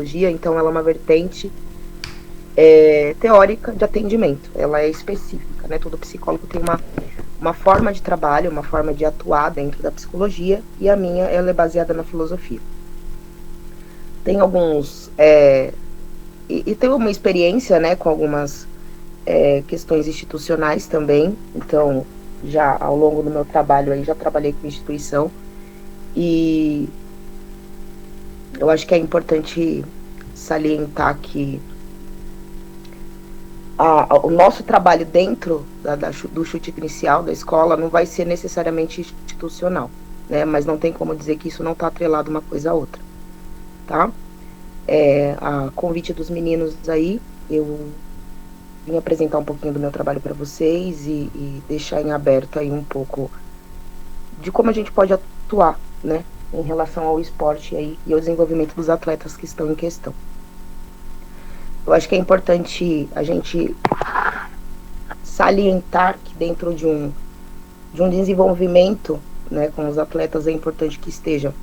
então ela é uma vertente teórica de atendimento, ela é específica, né? Todo psicólogo tem uma forma de trabalho, uma forma de atuar dentro da psicologia, e a minha, ela é baseada na filosofia. Tem alguns... e tem uma experiência, né, com algumas questões institucionais também, então, já ao longo do meu trabalho aí, já trabalhei com instituição, e eu acho que é importante salientar que o nosso trabalho dentro do chute inicial da escola não vai ser necessariamente institucional, né? Mas não tem como dizer que isso não está atrelado uma coisa a outra, tá? A convite dos meninos aí, eu vim apresentar um pouquinho do meu trabalho para vocês e deixar em aberto aí um pouco de como a gente pode atuar, né, em relação ao esporte aí e ao desenvolvimento dos atletas que estão em questão. Eu acho que é importante a gente salientar que dentro de um desenvolvimento, né, com os atletas, é importante que esteja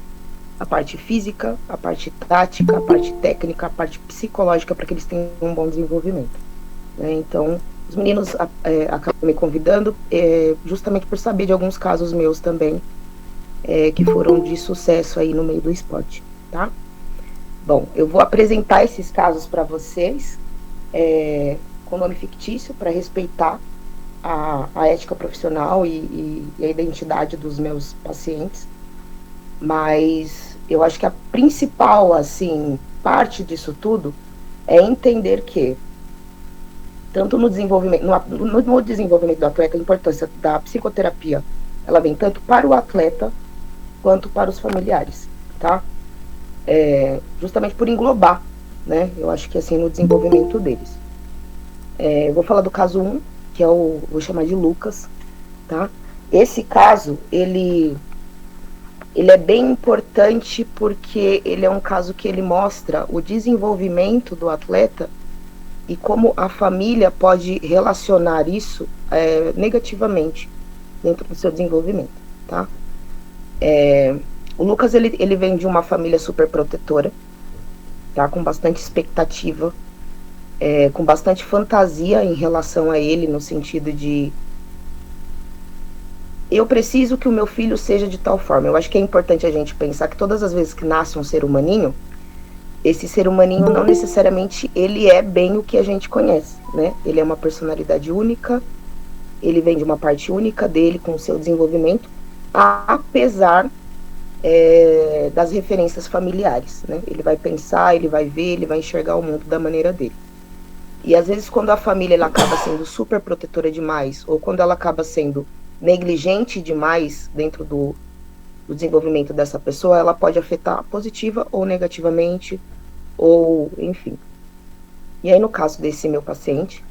a parte física, a parte tática, a parte técnica, a parte psicológica, para que eles tenham um bom desenvolvimento, né? Então, os meninos acabam me convidando justamente por saber de alguns casos meus também, que foram de sucesso aí no meio do esporte, tá? Bom, eu vou apresentar esses casos para vocês com nome fictício, para respeitar a ética profissional e a identidade dos meus pacientes, mas eu acho que a principal, assim, parte disso tudo é entender que tanto no desenvolvimento, no desenvolvimento do atleta, a importância da psicoterapia, ela vem tanto para o atleta quanto para os familiares, tá? Justamente por englobar, né? Eu acho que assim, no desenvolvimento deles. Eu vou falar do caso 1, que é vou chamar de Lucas, tá? Esse caso, ele é bem importante porque ele é um caso que ele mostra o desenvolvimento do atleta e como a família pode relacionar isso negativamente dentro do seu desenvolvimento, tá? O Lucas, ele vem de uma família super protetora, tá? Com bastante expectativa, com bastante fantasia em relação a ele, no sentido de eu preciso que o meu filho seja de tal forma. Eu acho que é importante a gente pensar que todas as vezes que nasce um ser humaninho, esse ser humaninho não necessariamente ele é bem o que a gente conhece, né? Ele é uma personalidade única, ele vem de uma parte única dele com o seu desenvolvimento, apesar das referências familiares, né? Ele vai pensar, ele vai ver, ele vai enxergar o mundo da maneira dele. E às vezes quando a família ela acaba sendo super protetora demais, ou quando ela acaba sendo negligente demais dentro do desenvolvimento dessa pessoa, ela pode afetar positiva ou negativamente, ou enfim. E aí no caso desse meu paciente,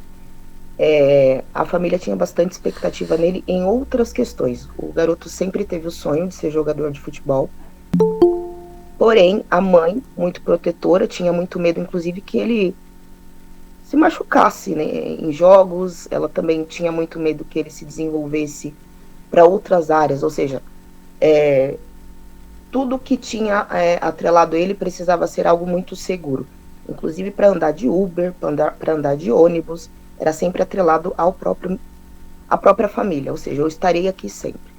a família tinha bastante expectativa nele em outras questões. O garoto sempre teve o sonho de ser jogador de futebol, porém a mãe, muito protetora, tinha muito medo, inclusive, que ele se machucasse, né, em jogos. Ela também tinha muito medo que ele se desenvolvesse para outras áreas, ou seja, tudo que tinha atrelado ele precisava ser algo muito seguro. Inclusive para andar de Uber, para andar de ônibus, era sempre atrelado à própria família, ou seja, eu estarei aqui sempre.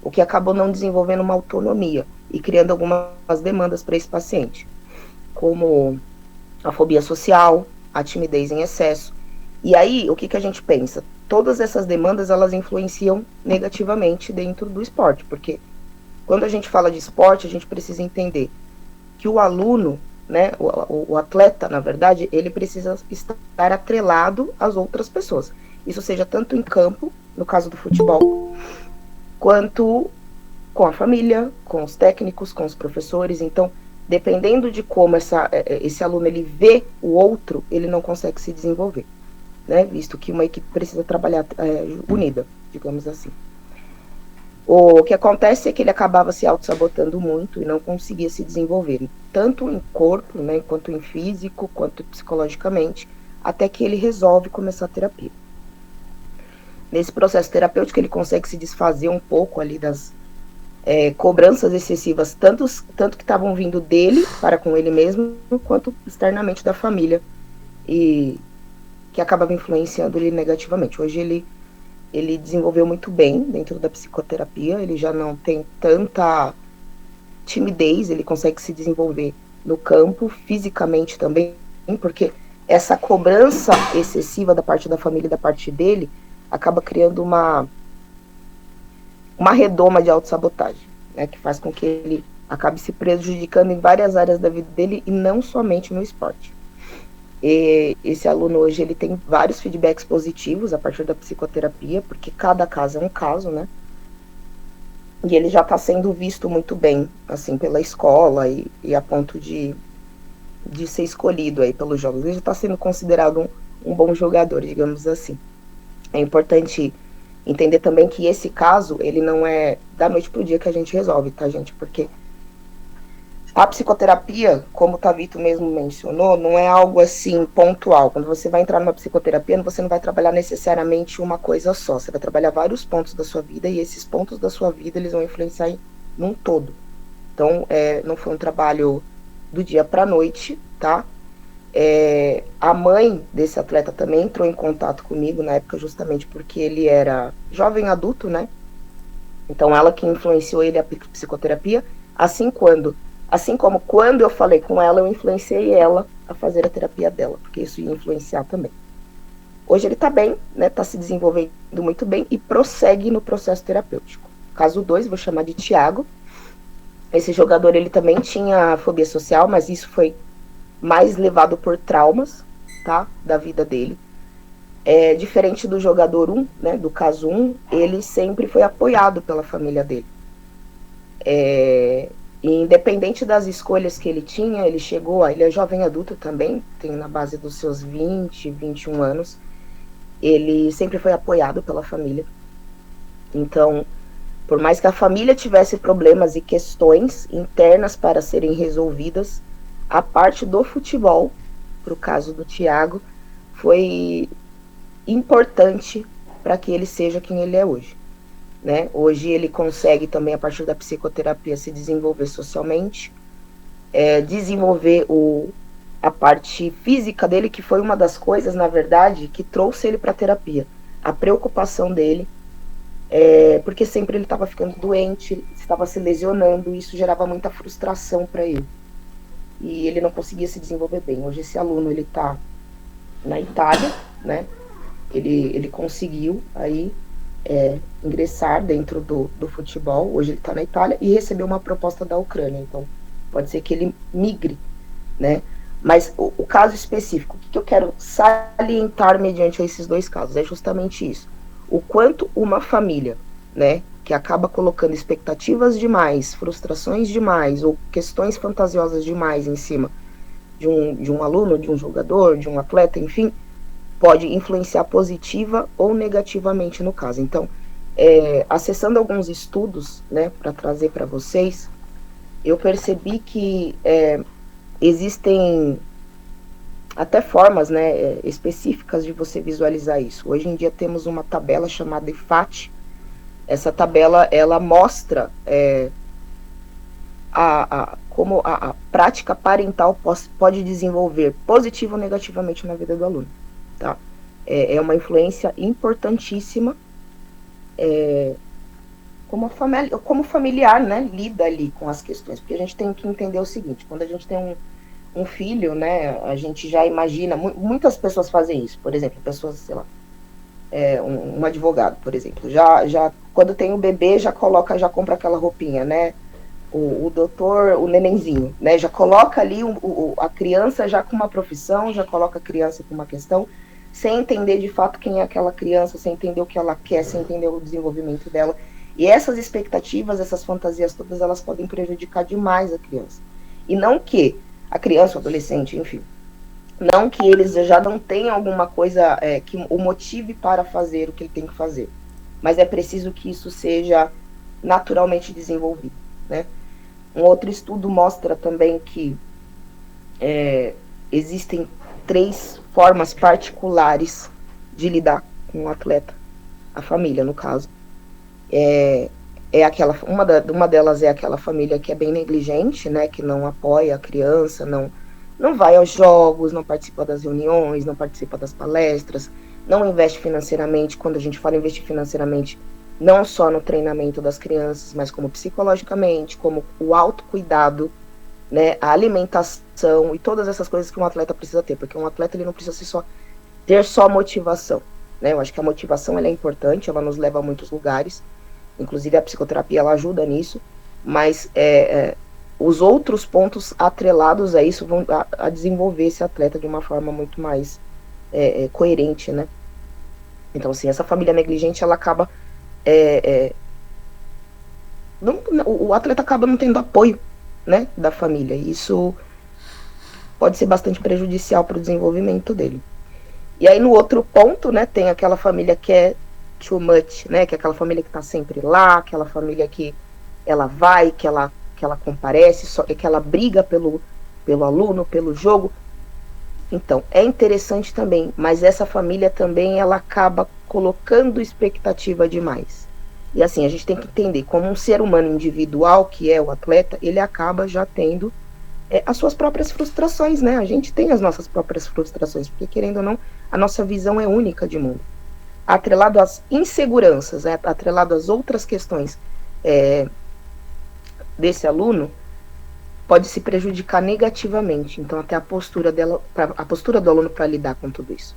O que acabou não desenvolvendo uma autonomia e criando algumas demandas para esse paciente, como a fobia social, a timidez em excesso. E aí, o que a gente pensa? Todas essas demandas, elas influenciam negativamente dentro do esporte, porque quando a gente fala de esporte, a gente precisa entender que o aluno, né, o atleta, na verdade, ele precisa estar atrelado às outras pessoas. Isso seja tanto em campo, no caso do futebol, quanto com a família, com os técnicos, com os professores. Então, dependendo de como esse aluno ele vê o outro, ele não consegue se desenvolver, né? Visto que uma equipe precisa trabalhar unida, digamos assim. O que acontece é que ele acabava se auto-sabotando muito e não conseguia se desenvolver, tanto em corpo, né, quanto em físico, quanto psicologicamente, até que ele resolve começar a terapia. Nesse processo terapêutico, ele consegue se desfazer um pouco ali cobranças excessivas, tanto que estavam vindo dele para com ele mesmo, quanto externamente da família, e que acabava influenciando ele negativamente. Hoje ele desenvolveu muito bem dentro da psicoterapia, ele já não tem tanta timidez, ele consegue se desenvolver no campo, fisicamente também, porque essa cobrança excessiva da parte da família e da parte dele acaba criando uma redoma de autossabotagem, né, que faz com que ele acabe se prejudicando em várias áreas da vida dele e não somente no esporte. E esse aluno hoje ele tem vários feedbacks positivos a partir da psicoterapia, porque cada caso é um caso, né? E ele já está sendo visto muito bem, assim, pela escola e a ponto de ser escolhido aí pelos jogos. Ele já está sendo considerado um bom jogador, digamos assim. É importante entender também que esse caso, ele não é da noite pro dia que a gente resolve, tá, gente? Porque a psicoterapia, como o Tavito mesmo mencionou, não é algo assim pontual. Quando você vai entrar numa psicoterapia, você não vai trabalhar necessariamente uma coisa só. Você vai trabalhar vários pontos da sua vida e esses pontos da sua vida, eles vão influenciar num todo. Então, não foi um trabalho do dia para a noite, tá? A mãe desse atleta também entrou em contato comigo na época justamente porque ele era jovem adulto, né? Então ela que influenciou ele a psicoterapia, assim como quando eu falei com ela, eu influenciei ela a fazer a terapia dela, porque isso ia influenciar também. Hoje ele tá bem, né? Tá se desenvolvendo muito bem e prossegue no processo terapêutico. Caso 2, vou chamar de Thiago. Esse jogador, ele também tinha fobia social, mas isso foi mais levado por traumas, tá? Da vida dele. Diferente do jogador 1, né? Do caso 1, ele sempre foi apoiado pela família dele. E independente das escolhas que ele tinha, ele é jovem adulto também, tem na base dos seus 20, 21 anos. Ele sempre foi apoiado pela família. Então, por mais que a família tivesse problemas e questões internas para serem resolvidas, a parte do futebol, para o caso do Thiago, foi importante para que ele seja quem ele é hoje. Né? Hoje ele consegue também, a partir da psicoterapia, se desenvolver socialmente, desenvolver a parte física dele, que foi uma das coisas, na verdade, que trouxe ele para a terapia. A preocupação dele, porque sempre ele estava ficando doente, estava se lesionando, e isso gerava muita frustração para ele. E ele não conseguia se desenvolver bem. Hoje esse aluno, ele está na Itália, né? Ele conseguiu aí ingressar dentro do futebol. Hoje ele está na Itália e recebeu uma proposta da Ucrânia. Então pode ser que ele migre, né? Mas o caso específico, o que eu quero salientar mediante esses dois casos é justamente isso. O quanto uma família, né, que acaba colocando expectativas demais, frustrações demais ou questões fantasiosas demais em cima de um aluno, de um jogador, de um atleta, enfim, pode influenciar positiva ou negativamente no caso. Então, acessando alguns estudos, né, para trazer para vocês, eu percebi que existem até formas, né, específicas de você visualizar isso. Hoje em dia temos uma tabela chamada IFAT. Essa tabela, ela mostra como a prática parental pode desenvolver positiva ou negativamente na vida do aluno. Tá? É uma influência importantíssima, como familiar, né, lida ali com as questões. Porque a gente tem que entender o seguinte: quando a gente tem um filho, né, a gente já imagina, muitas pessoas fazem isso. Por exemplo, pessoas, sei lá, um advogado, por exemplo, já quando tem um bebê, já compra aquela roupinha, né, o doutor, o nenenzinho, né, já coloca ali a criança já com uma profissão, já coloca a criança com uma questão, sem entender de fato quem é aquela criança, sem entender o que ela quer, sem entender o desenvolvimento dela. E essas expectativas, essas fantasias todas, elas podem prejudicar demais a criança. E não que a criança, o adolescente, enfim, não que eles já não tenham alguma coisa que o motive para fazer o que ele tem que fazer, mas é preciso que isso seja naturalmente desenvolvido, né? Um outro estudo mostra também que existem 3 formas particulares de lidar com o atleta, a família, no caso. uma delas é aquela família que é bem negligente, né, que não apoia a criança, não vai aos jogos, não participa das reuniões, não participa das palestras, não investe financeiramente. Quando a gente fala em investir financeiramente, não só no treinamento das crianças, mas como psicologicamente, como o autocuidado, né, a alimentação e todas essas coisas que um atleta precisa ter, porque um atleta ele não precisa ter só motivação, né? Eu acho que a motivação ela é importante, ela nos leva a muitos lugares, inclusive a psicoterapia ela ajuda nisso, mas os outros pontos atrelados a isso vão a desenvolver esse atleta de uma forma muito mais coerente, né? Então, assim, essa família negligente, ela acaba o atleta acaba não tendo apoio, né, da família, e isso pode ser bastante prejudicial para o desenvolvimento dele. E aí no outro ponto, né, tem aquela família que é too much, né, que é aquela família que está sempre lá, aquela família que ela vai, que ela comparece, que ela briga pelo aluno, pelo jogo. Então, é interessante também, mas essa família também ela acaba colocando expectativa demais. E assim, a gente tem que entender, como um ser humano individual, que é o atleta, ele acaba já tendo as suas próprias frustrações, né? A gente tem as nossas próprias frustrações, porque querendo ou não, a nossa visão é única de mundo. Atrelado às inseguranças, atrelado às outras questões desse aluno, pode se prejudicar negativamente. Então, até a postura do aluno para lidar com tudo isso.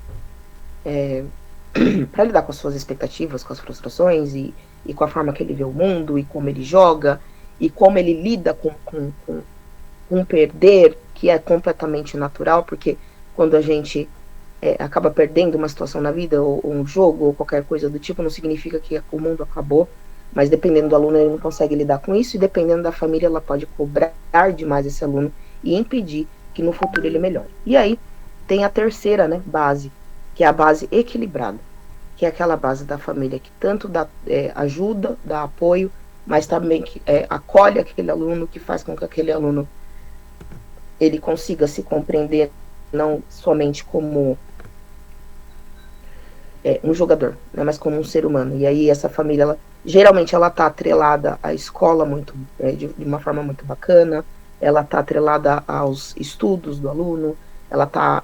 Para lidar com as suas expectativas, com as frustrações e com a forma que ele vê o mundo e como ele joga e como ele lida com perder, que é completamente natural, porque quando a gente acaba perdendo uma situação na vida, ou um jogo, ou qualquer coisa do tipo, não significa que o mundo acabou, mas dependendo do aluno, ele não consegue lidar com isso, e dependendo da família, ela pode cobrar demais esse aluno e impedir que no futuro ele melhore. E aí tem a terceira, né, base, que é a base equilibrada, que é aquela base da família que tanto dá ajuda, dá apoio, mas também que acolhe aquele aluno, que faz com que aquele aluno ele consiga se compreender não somente como um jogador, né, mas como um ser humano. E aí essa família, geralmente ela está atrelada à escola de uma forma muito bacana, ela está atrelada aos estudos do aluno, ela está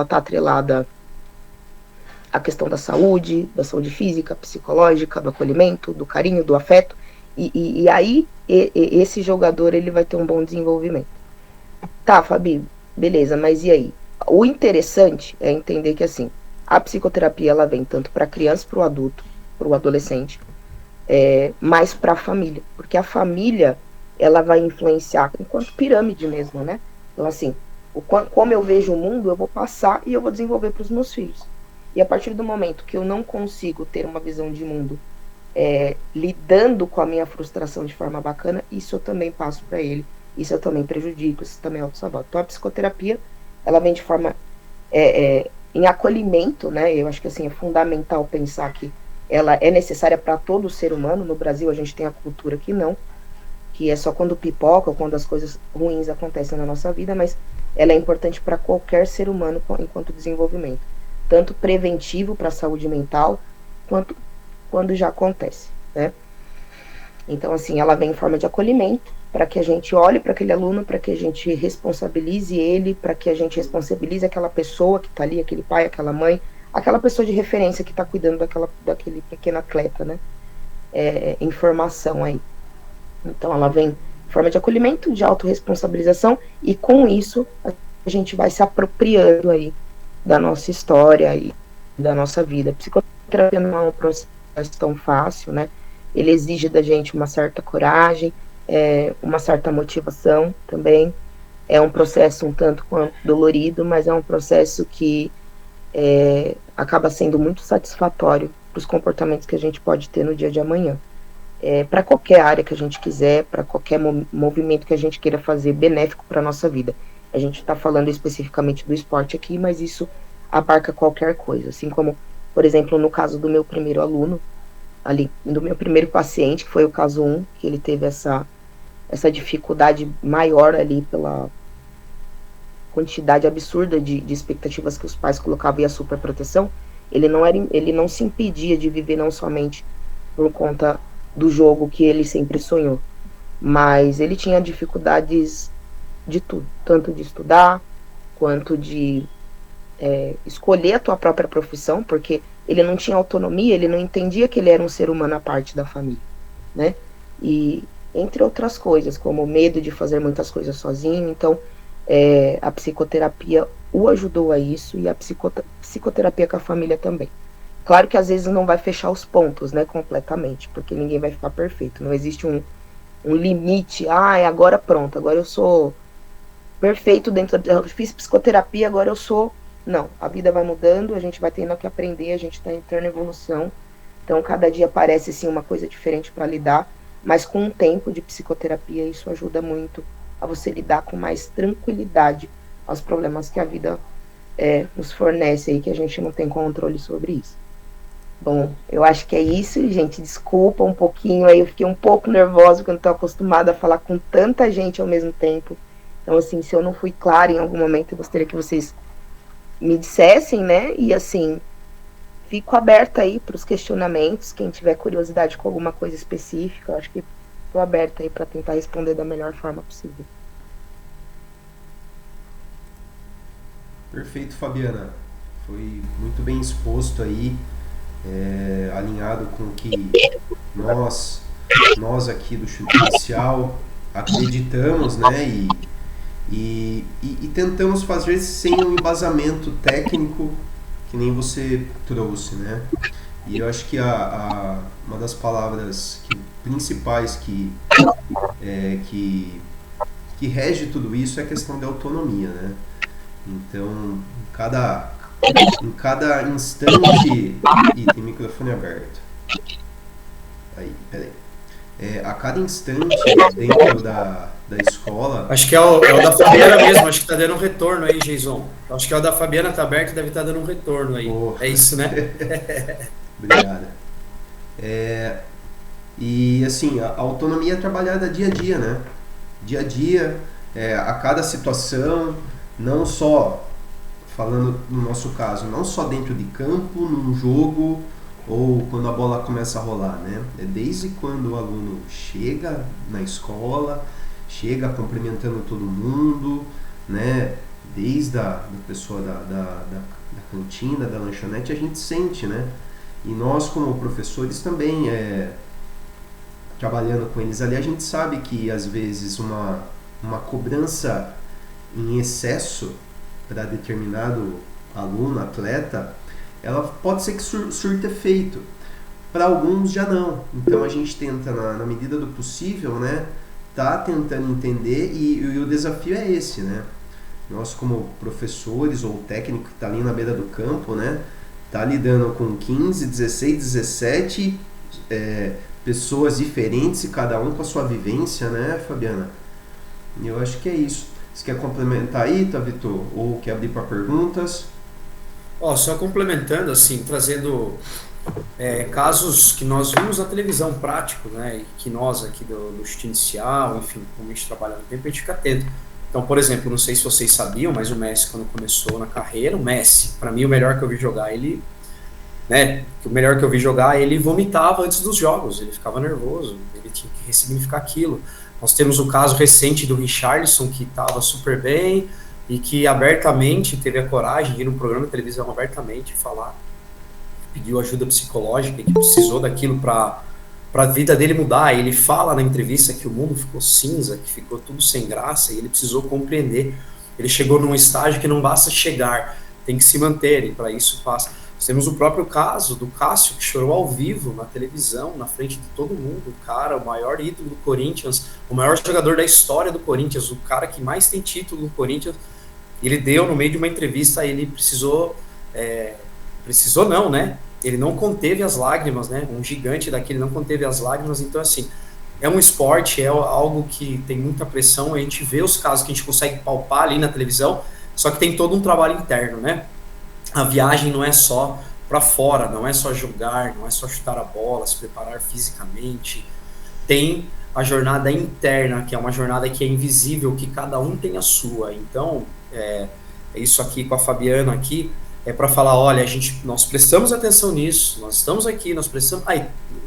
atrelada à questão da saúde física, psicológica, do acolhimento, do carinho, do afeto, e aí esse jogador ele vai ter um bom desenvolvimento. Tá, Fabi, beleza, mas e aí? O interessante é entender que, assim, a psicoterapia, ela vem tanto para a criança, para o adulto, para o adolescente, mas para a família, porque a família, ela vai influenciar, enquanto pirâmide mesmo, né? Então, assim, como eu vejo o mundo, eu vou passar e eu vou desenvolver para os meus filhos. E a partir do momento que eu não consigo ter uma visão de mundo lidando com a minha frustração de forma bacana, isso eu também passo para ele. Isso eu também prejudico, isso também é auto-sabote. Então a psicoterapia, ela vem de forma em acolhimento, né? Eu acho que assim é fundamental pensar que ela é necessária para todo ser humano. No Brasil a gente tem a cultura que não, que é só quando pipoca ou quando as coisas ruins acontecem na nossa vida, mas ela é importante para qualquer ser humano enquanto desenvolvimento, tanto preventivo para a saúde mental, quanto quando já acontece, né? Então assim, ela vem em forma de acolhimento, para que a gente olhe para aquele aluno, para que a gente responsabilize ele, para que a gente responsabilize aquela pessoa que está ali, aquele pai, aquela mãe, aquela pessoa de referência que está cuidando daquele pequeno atleta, né? Em formação aí. Então ela vem em forma de acolhimento, de autorresponsabilização, e com isso a gente vai se apropriando aí da nossa história e da nossa vida. A psicoterapia não é um processo tão fácil, né? Ele exige da gente uma certa coragem, uma certa motivação também. É um processo um tanto quanto dolorido, mas é um processo que acaba sendo muito satisfatório para os comportamentos que a gente pode ter no dia de amanhã. Para qualquer área que a gente quiser, para qualquer movimento que a gente queira fazer benéfico para a nossa vida. A gente está falando especificamente do esporte aqui, mas isso abarca qualquer coisa. Assim como, por exemplo, no caso do meu primeiro aluno, ali, do meu primeiro paciente, que foi o caso 1, que ele teve essa dificuldade maior ali pela quantidade absurda de expectativas que os pais colocavam e a superproteção. Ele não se impedia de viver não somente por conta do jogo que ele sempre sonhou. Mas ele tinha dificuldades de tudo, tanto de estudar, quanto de escolher a tua própria profissão, porque ele não tinha autonomia, ele não entendia que ele era um ser humano à parte da família, né? E entre outras coisas, como o medo de fazer muitas coisas sozinho. Então, a psicoterapia o ajudou a isso, e a psicoterapia com a família também. Claro que às vezes não vai fechar os pontos, né, completamente, porque ninguém vai ficar perfeito. Não existe um limite, agora pronto, agora eu sou perfeito dentro da... Eu fiz psicoterapia, agora eu sou... Não, a vida vai mudando, a gente vai tendo que aprender, a gente está em eterna evolução. Então, cada dia parece, sim, uma coisa diferente para lidar, mas com um tempo de psicoterapia, isso ajuda muito a você lidar com mais tranquilidade aos problemas que a vida nos fornece aí, que a gente não tem controle sobre isso. Bom, eu acho que é isso, gente. Desculpa um pouquinho aí, eu fiquei um pouco nervosa porque eu não estou acostumada a falar com tanta gente ao mesmo tempo. Então, assim, se eu não fui clara em algum momento, eu gostaria que vocês me dissessem, né? E assim, fico aberta aí para os questionamentos. Quem tiver curiosidade com alguma coisa específica, eu acho que estou aberta aí para tentar responder da melhor forma possível. Perfeito, Fabiana. Foi muito bem exposto aí, alinhado com o que nós aqui do Chute Inicial acreditamos, né? E tentamos fazer sem um embasamento técnico que nem você trouxe, né? E eu acho que uma das palavras principais que rege tudo isso é a questão da autonomia, né? Então, em cada instante... Ih, tem microfone aberto. Aí, peraí. A cada instante dentro da escola... Acho que é o da Fabiana mesmo, acho que tá dando um retorno aí, Jason. Acho que é o da Fabiana, tá aberto e deve estar dando um retorno aí. Oh. É isso, né? Obrigado. E assim, a autonomia é trabalhada dia a dia, né? Dia a dia, a cada situação, não só, falando no nosso caso, não só dentro de campo, num jogo, ou quando a bola começa a rolar, né? É desde quando o aluno chega na escola, chega cumprimentando todo mundo, né? Desde a pessoa da cantina, da lanchonete, a gente sente, né? E nós, como professores, também, trabalhando com eles ali, a gente sabe que, às vezes, uma cobrança em excesso para determinado aluno, atleta, ela pode ser que surta efeito. Para alguns já não. Então a gente tenta, na medida do possível, né, tá tentando entender, e o desafio é esse, né? Nós, como professores ou técnico que está ali na beira do campo, né, tá lidando com 15, 16, 17 pessoas diferentes, e cada um com a sua vivência, né, Fabiana? E eu acho que é isso. Você quer complementar aí, tá, Vitor? Ou quer abrir para perguntas? Só complementando, assim, trazendo casos que nós vimos na televisão prático, né, e que nós aqui do Chute Inicial, enfim, como a gente trabalha no tempo, a gente fica atento. Então, por exemplo, não sei se vocês sabiam, mas o Messi, quando começou na carreira, para mim, o melhor que eu vi jogar, ele vomitava antes dos jogos, ele ficava nervoso, ele tinha que ressignificar aquilo. Nós temos o caso recente do Richarlison, que estava super bem e que abertamente teve a coragem de ir num programa de televisão abertamente falar, pediu ajuda psicológica e que precisou daquilo para a vida dele mudar. Ele fala na entrevista que o mundo ficou cinza, que ficou tudo sem graça, e ele precisou compreender. Ele chegou num estágio que não basta chegar, tem que se manter, e para isso passa. Nós temos o próprio caso do Cássio, que chorou ao vivo na televisão, na frente de todo mundo. O cara, o maior ídolo do Corinthians, o maior jogador da história do Corinthians, o cara que mais tem título no Corinthians. Ele deu, no meio de uma entrevista, ele precisou não, né? Ele não conteve as lágrimas, né? Um gigante daquele não conteve as lágrimas. Então, assim, é um esporte, é algo que tem muita pressão. A gente vê os casos que a gente consegue palpar ali na televisão, só que tem todo um trabalho interno, né? A viagem não é só para fora, não é só jogar, não é só chutar a bola, se preparar fisicamente. Tem a jornada interna, que é uma jornada que é invisível, que cada um tem a sua. Então, isso aqui com a Fabiana aqui, é para falar, olha, nós prestamos atenção nisso, nós estamos aqui, nós prestamos...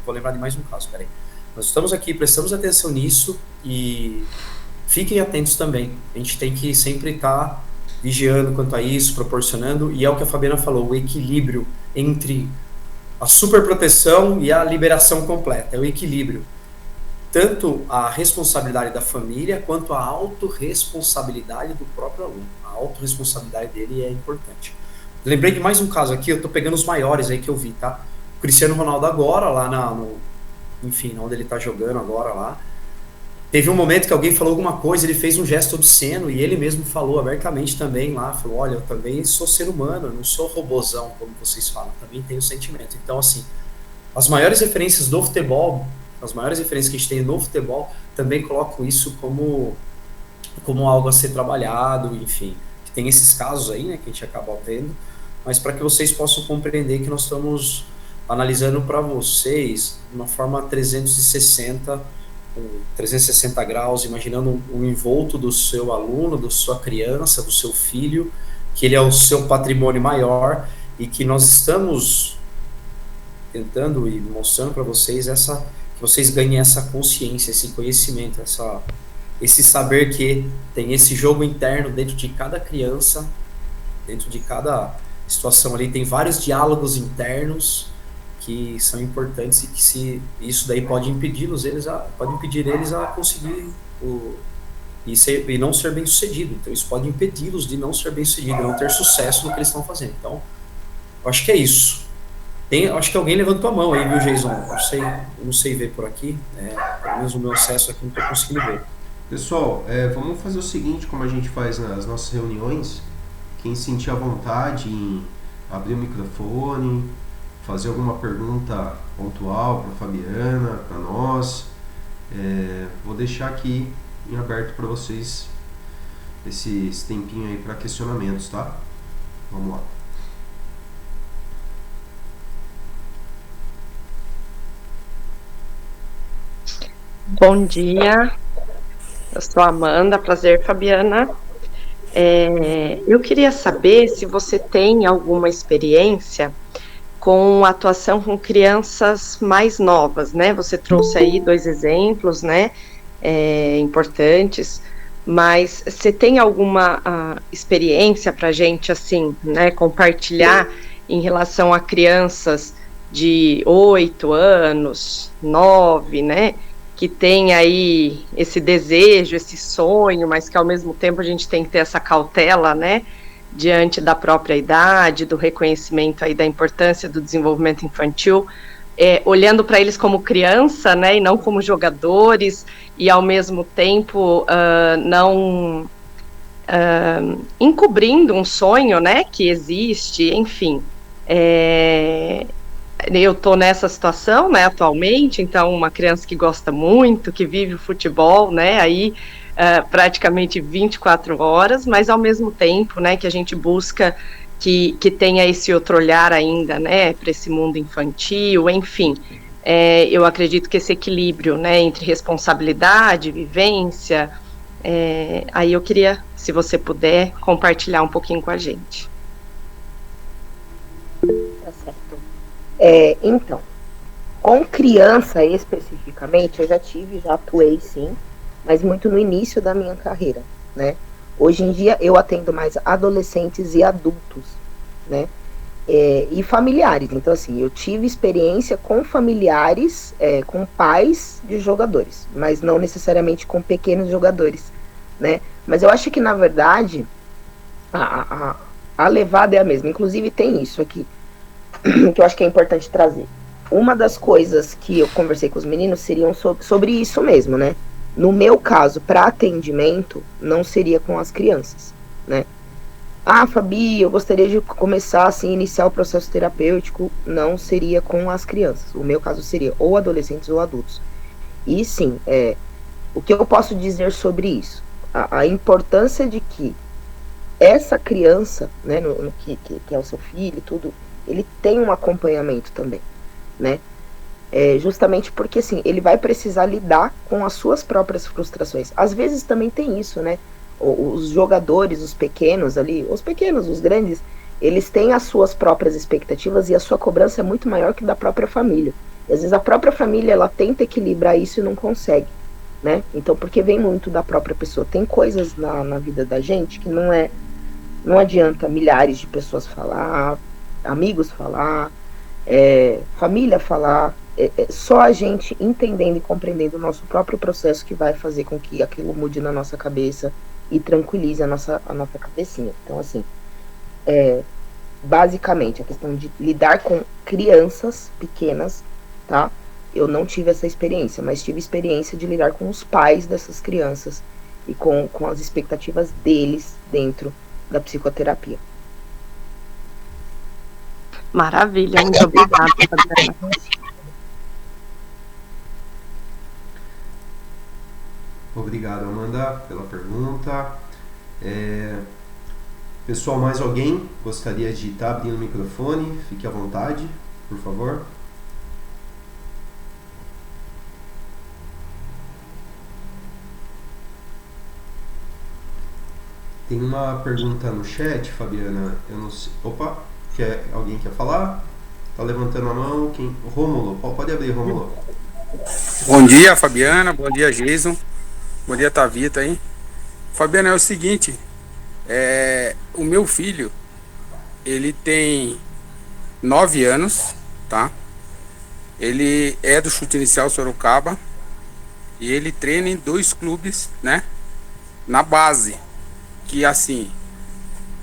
Vou lembrar de mais um caso, peraí. Nós estamos aqui, prestamos atenção nisso e fiquem atentos também. A gente tem que sempre estar vigiando quanto a isso, proporcionando, e é o que a Fabiana falou, o equilíbrio entre a superproteção e a liberação completa, é o equilíbrio. Tanto a responsabilidade da família, quanto a autorresponsabilidade do próprio aluno. A autorresponsabilidade dele é importante. Lembrei de mais um caso aqui, eu tô pegando os maiores aí que eu vi, tá? O Cristiano Ronaldo agora, lá enfim, onde ele tá jogando agora lá, teve um momento que alguém falou alguma coisa, ele fez um gesto obsceno, e ele mesmo falou abertamente também lá, falou, olha, eu também sou ser humano, eu não sou robozão, como vocês falam, também tenho sentimento. Então, assim, as maiores referências do futebol, as maiores referências que a gente tem no futebol, também colocam isso como algo a ser trabalhado, enfim. Tem esses casos aí, né, que a gente acaba vendo, mas para que vocês possam compreender que nós estamos analisando para vocês de uma forma 360 graus, imaginando um envolto do seu aluno, da sua criança, do seu filho, que ele é o seu patrimônio maior e que nós estamos tentando e mostrando para vocês que vocês ganhem essa consciência, esse conhecimento, esse saber que tem esse jogo interno dentro de cada criança, dentro de cada situação ali, tem vários diálogos internos que são importantes e que isso daí pode impedir eles a conseguir e não ser bem sucedido. Então isso pode impedi-los de não ser bem sucedido, não ter sucesso no que eles estão fazendo. Então, eu acho que é isso. Acho que alguém levantou a mão aí, viu, Jason? Eu não sei ver por aqui, pelo menos o meu acesso aqui não estou conseguindo ver. Pessoal, vamos fazer o seguinte, como a gente faz nas nossas reuniões, quem sentir a vontade em abrir o microfone, fazer alguma pergunta pontual para a Fabiana, para nós, vou deixar aqui em aberto para vocês esse tempinho aí para questionamentos, tá? Vamos lá. Bom dia, eu sou a Amanda, prazer, Fabiana. Eu queria saber se você tem alguma experiência com atuação com crianças mais novas, né? Você trouxe aí 2 exemplos, né, importantes, mas você tem alguma experiência para a gente, assim, né, compartilhar em relação a crianças de 8 anos, 9, né, que tem aí esse desejo, esse sonho, mas que ao mesmo tempo a gente tem que ter essa cautela, né, diante da própria idade, do reconhecimento aí da importância do desenvolvimento infantil, olhando para eles como criança, né, e não como jogadores, e ao mesmo tempo não encobrindo um sonho, né, que existe, enfim. Eu estou nessa situação, né, atualmente, então uma criança que gosta muito, que vive o futebol, né, aí praticamente 24 horas, mas ao mesmo tempo, né, que a gente busca que tenha esse outro olhar ainda, né, para esse mundo infantil, enfim. Eu acredito que esse equilíbrio, né, entre responsabilidade, vivência, aí eu queria, se você puder, compartilhar um pouquinho com a gente. Tá certo. Então, com criança especificamente, eu já atuei sim, mas muito no início da minha carreira, né? Hoje em dia eu atendo mais adolescentes e adultos, né? E familiares. Então, assim, eu tive experiência com familiares, com pais de jogadores, mas não necessariamente com pequenos jogadores, né? Mas eu acho que, na verdade, a levada é a mesma. Inclusive, tem isso aqui, que eu acho que é importante trazer. Uma das coisas que eu conversei com os meninos seriam sobre isso mesmo, né? No meu caso, para atendimento, não seria com as crianças, né? Fabi, eu gostaria de começar, assim, iniciar o processo terapêutico, não seria com as crianças. O meu caso seria ou adolescentes ou adultos. E sim, o que eu posso dizer sobre isso? A importância de que essa criança, né, que é o seu filho, tudo, ele tem um acompanhamento também, né? Justamente porque, assim, ele vai precisar lidar com as suas próprias frustrações. Às vezes também tem isso, né? Os jogadores, os pequenos ali, os grandes, eles têm as suas próprias expectativas e a sua cobrança é muito maior que da própria família. E às vezes a própria família, ela tenta equilibrar isso e não consegue, né? Então, porque vem muito da própria pessoa. Tem coisas na vida da gente que não adianta milhares de pessoas falar, amigos falar, família falar, só a gente entendendo e compreendendo o nosso próprio processo que vai fazer com que aquilo mude na nossa cabeça e tranquilize a nossa cabecinha. Então, assim, basicamente, a questão de lidar com crianças pequenas, tá? Eu não tive essa experiência, mas tive experiência de lidar com os pais dessas crianças e com as expectativas deles dentro da psicoterapia. Maravilha, muito obrigada, Fabiana. Obrigado, Amanda, pela pergunta. Pessoal, mais alguém gostaria de estar abrindo o microfone? Fique à vontade, por favor. Tem uma pergunta no chat, Fabiana. Eu não sei. Opa, alguém quer falar? Tá levantando a mão. Quem? Rômulo, pode abrir, Rômulo. Bom dia, Fabiana. Bom dia, Jason. Bom dia, Tavita, hein? Fabiana, é o seguinte. O meu filho, ele tem 9 anos, tá? Ele é do Chute Inicial Sorocaba e ele treina em 2 clubes, né? Na base. Que assim,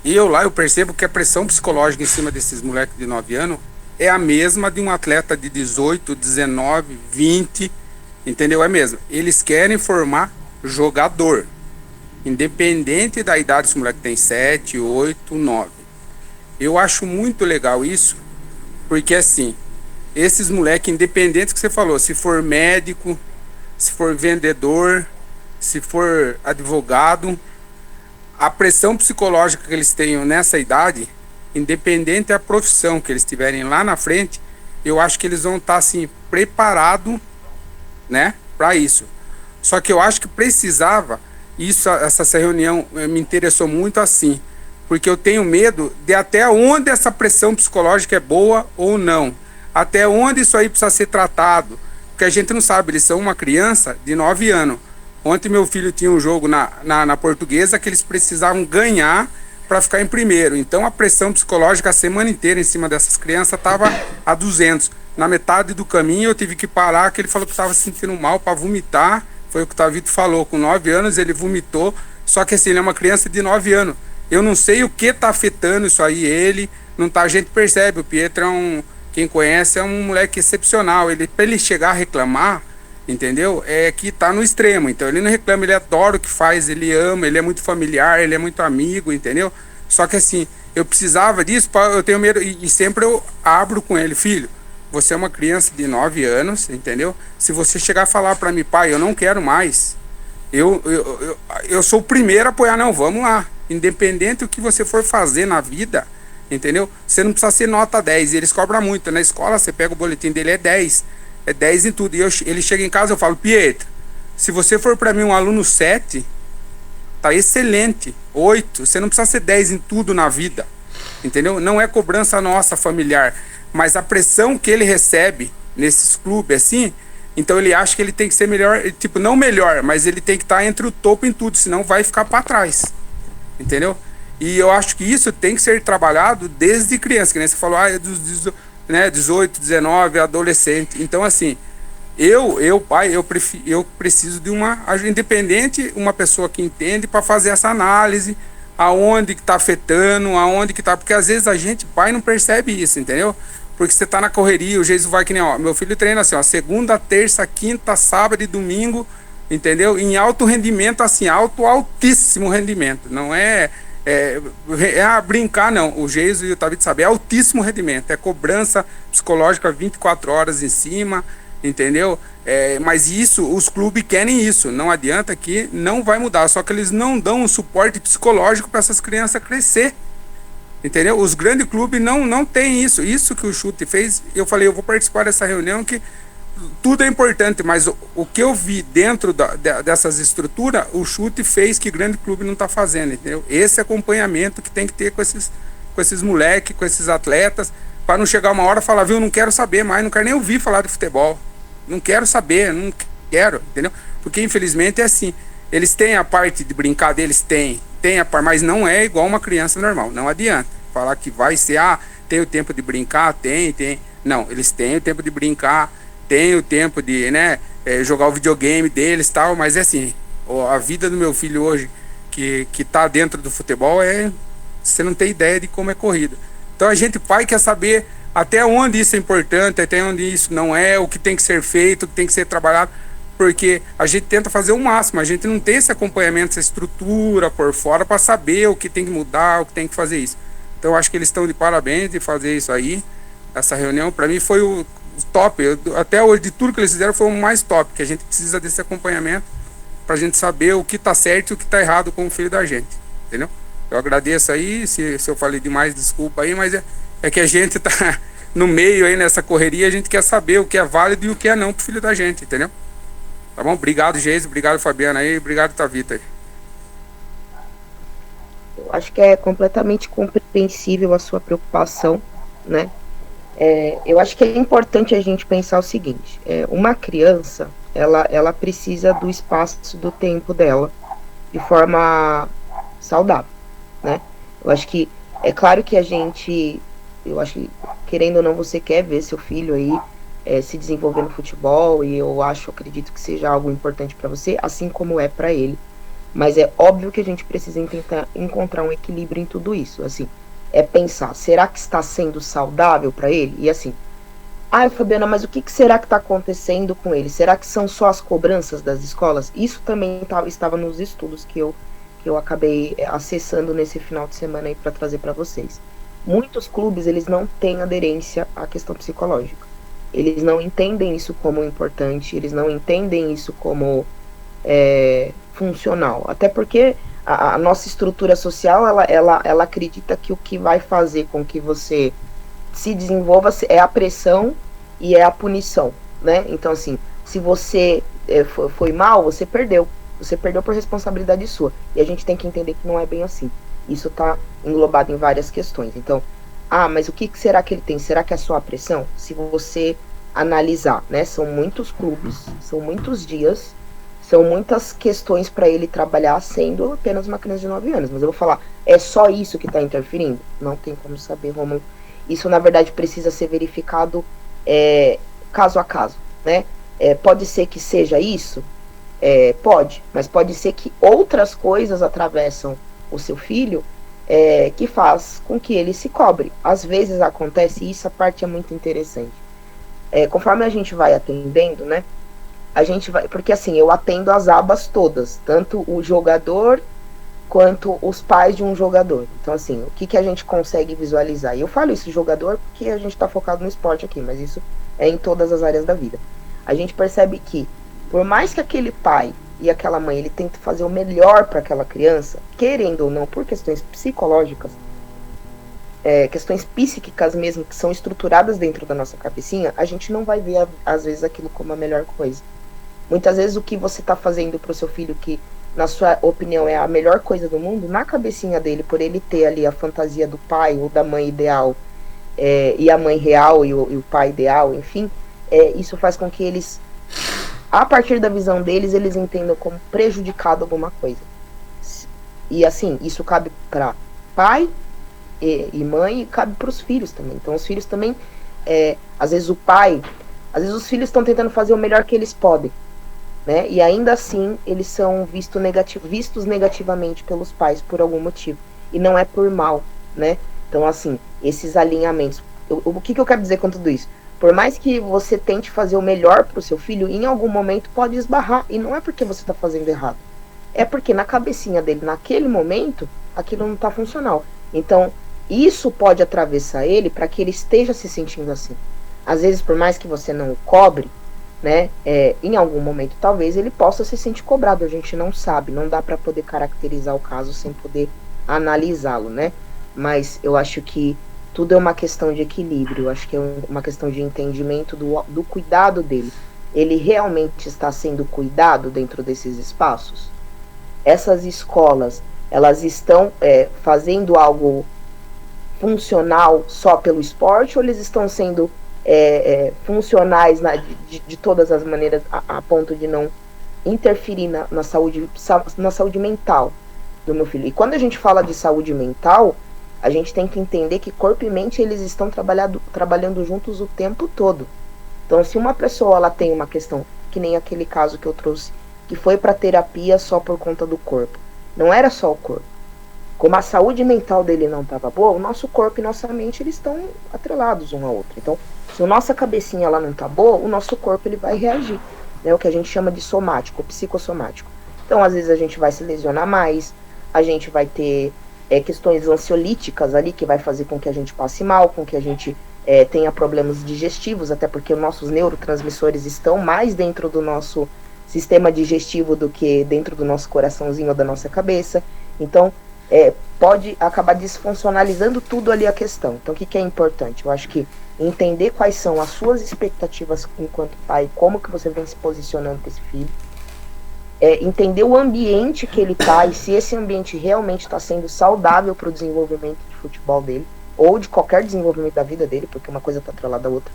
eu percebo que a pressão psicológica em cima desses moleques de 9 anos é a mesma de um atleta de 18, 19, 20, entendeu? É mesmo. Eles querem formar jogador, independente da idade. Esse moleque tem 7, 8, 9. Eu acho muito legal isso, porque assim, esses moleques independentes que você falou, se for médico, se for vendedor, se for advogado, a pressão psicológica que eles tenham nessa idade, independente da profissão que eles tiverem lá na frente, eu acho que eles vão estar assim preparados, né, para isso. Só que eu acho que precisava isso, essa reunião me interessou muito assim, porque eu tenho medo de até onde essa pressão psicológica é boa ou não, até onde isso aí precisa ser tratado, porque a gente não sabe, eles são uma criança de 9 anos. Ontem meu filho tinha um jogo na Portuguesa que eles precisavam ganhar para ficar em primeiro. Então a pressão psicológica a semana inteira em cima dessas crianças estava a 200. Na metade do caminho eu tive que parar, que ele falou que estava se sentindo mal para vomitar. Foi o que o Tavito falou, com 9 anos ele vomitou. Só que assim, ele é uma criança de 9 anos. Eu não sei o que está afetando isso aí, ele. Não tá, a gente percebe, o Pietro quem conhece, é um moleque excepcional. Para ele chegar a reclamar, entendeu? É que tá no extremo. Então ele não reclama, ele adora o que faz, ele ama, ele é muito familiar, ele é muito amigo, entendeu? Só que assim, eu precisava disso, eu tenho medo, e sempre eu abro com ele, filho, você é uma criança de 9 anos, entendeu? Se você chegar a falar para mim, pai, eu não quero mais, eu sou o primeiro a apoiar, não, vamos lá, independente do que você for fazer na vida, entendeu? Você não precisa ser nota 10, e eles cobram muito, na escola você pega o boletim dele, é 10 em tudo. E ele chega em casa, eu falo, Pietro, se você for para mim um aluno 7, tá excelente. 8, você não precisa ser 10 em tudo na vida, entendeu? Não é cobrança nossa familiar, mas a pressão que ele recebe nesses clubes assim, então ele acha que ele tem que ser melhor, tipo, não melhor, mas ele tem que estar entre o topo em tudo, senão vai ficar para trás, entendeu? E eu acho que isso tem que ser trabalhado desde criança, que nem você falou, né, 18, 19, adolescente. Então assim, pai, eu preciso de uma independente, uma pessoa que entende para fazer essa análise, aonde que tá afetando, aonde que tá, porque às vezes a gente, pai, não percebe isso, entendeu? Porque você tá na correria, o Jesus vai que nem, ó, meu filho treina assim, ó, segunda, terça, quinta, sábado e domingo, entendeu? Em alto rendimento, assim, altíssimo rendimento, não é brincar, não. O Geiso e o Tavito sabem, é altíssimo rendimento, é cobrança psicológica 24 horas em cima, entendeu? Mas isso, os clubes querem isso, não adianta, que não vai mudar, só que eles não dão um suporte psicológico para essas crianças crescer, entendeu? Os grandes clubes não têm isso que o Chute fez. Eu falei, eu vou participar dessa reunião, que tudo é importante, mas o que eu vi dentro dessas estruturas, o Chute fez que grande clube não está fazendo, entendeu? Esse acompanhamento que tem que ter com esses moleques, com esses atletas, para não chegar uma hora e falar, viu, não quero saber mais, não quero nem ouvir falar de futebol. Não quero saber, não quero, entendeu? Porque infelizmente é assim, eles têm a parte de brincar deles, tem a parte, mas não é igual uma criança normal, não adianta falar que vai ser, tem o tempo de brincar, tem, não, eles têm o tempo de brincar, tem o tempo de, né, jogar o videogame deles e tal, mas é assim, a vida do meu filho hoje, que tá dentro do futebol, você não tem ideia de como é corrida. Então a gente, pai, quer saber até onde isso é importante, até onde isso não é, o que tem que ser feito, o que tem que ser trabalhado, porque a gente tenta fazer o máximo, a gente não tem esse acompanhamento, essa estrutura por fora para saber o que tem que mudar, o que tem que fazer isso. Então acho que eles estão de parabéns de fazer isso aí. Essa reunião para mim foi o top, até hoje de tudo que eles fizeram foi o mais top, que a gente precisa desse acompanhamento para a gente saber o que está certo e o que está errado com o filho da gente, entendeu? Eu agradeço aí, se eu falei demais, desculpa aí, mas é que a gente tá no meio aí nessa correria, a gente quer saber o que é válido e o que é não pro filho da gente, entendeu? Tá bom? Obrigado, Geise, obrigado, Fabiana aí, obrigado, Tavita aí. Eu acho que é completamente compreensível a sua preocupação, né? Eu acho que é importante a gente pensar o seguinte, uma criança, ela precisa do espaço, do tempo dela, de forma saudável, né? Eu acho que, é claro que eu acho que, querendo ou não, você quer ver seu filho aí se desenvolver no futebol, e eu acredito que seja algo importante para você, assim como é para ele. Mas é óbvio que a gente precisa tentar encontrar um equilíbrio em tudo isso. Assim, pensar, será que está sendo saudável para ele? E assim, Fabiana, mas o que será que está acontecendo com ele? Será que são só as cobranças das escolas? Isso também estava nos estudos que eu acabei acessando nesse final de semana aí para trazer para vocês. Muitos clubes, eles não têm aderência à questão psicológica. Eles não entendem isso como importante, eles não entendem isso como funcional. Até porque a nossa estrutura social, ela acredita que o que vai fazer com que você se desenvolva é a pressão e é a punição, né? Então, assim, se você foi mal, você perdeu. Você perdeu por responsabilidade sua. E a gente tem que entender que não é bem assim. Isso está englobado em várias questões. Então, mas o que será que ele tem? Será que é só a pressão? Se você analisar, né? São muitos clubes, são muitos dias, são muitas questões para ele trabalhar sendo apenas uma criança de 9 anos. Mas eu vou falar, é só isso que está interferindo? Não tem como saber, Romulo. Isso, na verdade, precisa ser verificado caso a caso, né? Pode ser que seja isso? Pode, mas pode ser que outras coisas atravessam o seu filho que faz com que ele se cobre. Às vezes acontece, e essa parte é muito interessante. Conforme a gente vai atendendo, né? A gente vai, porque assim, eu atendo as abas todas, tanto o jogador quanto os pais de um jogador. Então, assim, o que a gente consegue visualizar? E eu falo isso, jogador, porque a gente está focado no esporte aqui, mas isso é em todas as áreas da vida. A gente percebe que, por mais que aquele pai e aquela mãe, ele tente fazer o melhor para aquela criança, querendo ou não, por questões psicológicas, questões psíquicas mesmo, que são estruturadas dentro da nossa cabecinha, a gente não vai ver, às vezes, aquilo como a melhor coisa. Muitas vezes o que você está fazendo para o seu filho, que na sua opinião é a melhor coisa do mundo, na cabecinha dele, por ele ter ali a fantasia do pai ou da mãe ideal, e a mãe real e o pai ideal, enfim, isso faz com que eles, a partir da visão deles, eles entendam como prejudicado alguma coisa. E assim, isso cabe para pai e mãe, e cabe para os filhos também. Então os filhos também, às vezes os filhos estão tentando fazer o melhor que eles podem, né? E ainda assim eles são vistos negativamente pelos pais por algum motivo, e não é por mal, né? Então, assim, esses alinhamentos, o que eu quero dizer com tudo isso? Por mais que você tente fazer o melhor para o seu filho, em algum momento pode esbarrar, e não é porque você está fazendo errado, é porque na cabecinha dele, naquele momento, aquilo não está funcional. Então isso pode atravessar ele para que ele esteja se sentindo assim. Às vezes, por mais que você não o cobre, né, em algum momento talvez ele possa se sentir cobrado. A gente não sabe, não dá para poder caracterizar o caso sem poder analisá-lo, né? Mas eu acho que tudo é uma questão de equilíbrio. Eu acho que é uma questão de entendimento do cuidado dele. Ele realmente está sendo cuidado dentro desses espaços? Essas escolas, elas estão fazendo algo funcional só pelo esporte, ou eles estão sendo funcionais de todas as maneiras, a ponto de não interferir na saúde mental do meu filho. E quando a gente fala de saúde mental, a gente tem que entender que corpo e mente eles estão trabalhando juntos o tempo todo. Então, se uma pessoa ela tem uma questão, que nem aquele caso que eu trouxe, que foi para terapia só por conta do corpo, não era só o corpo. Como a saúde mental dele não estava boa, o nosso corpo e nossa mente eles estão atrelados um ao outro. Então, se a nossa cabecinha ela não está boa, o nosso corpo ele vai reagir. É o que a gente chama de somático, psicossomático. Então, às vezes a gente vai se lesionar mais, a gente vai ter questões ansiolíticas ali, que vai fazer com que a gente passe mal, com que a gente tenha problemas digestivos, até porque os nossos neurotransmissores estão mais dentro do nosso sistema digestivo do que dentro do nosso coraçãozinho ou da nossa cabeça. Então, pode acabar desfuncionalizando tudo ali a questão. Então, o que é importante? Eu acho que entender quais são as suas expectativas enquanto pai, como que você vem se posicionando com esse filho, entender o ambiente que ele está e se esse ambiente realmente está sendo saudável para o desenvolvimento de futebol dele, ou de qualquer desenvolvimento da vida dele, porque uma coisa está atrelada à outra,